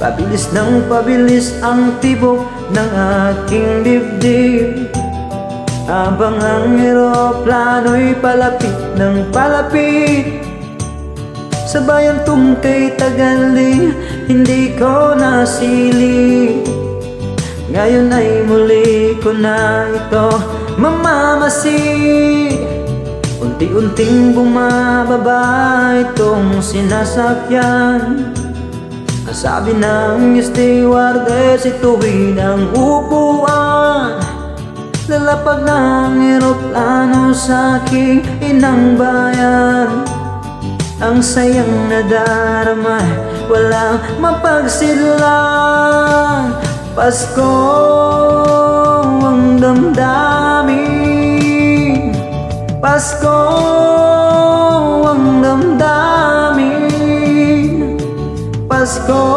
Pabilis ng pabilis ang tibok ng aking dibdib, habang ang eroplano'y palapit ng palapit. Sabay ang tungkay tagali, hindi ko nasili. Ngayon ay muli ko na ito mamamasi. Unti-unting bumababa itong sinasakyan. Ang sabi ng stewardess, itu'y ng upuan. Lalapag ng eroplano sa aking inang bayan. Ang sayang nadarama, walang mapagsidlan. Pasko ang damdamin, Pasko ang damdamin, Pasko.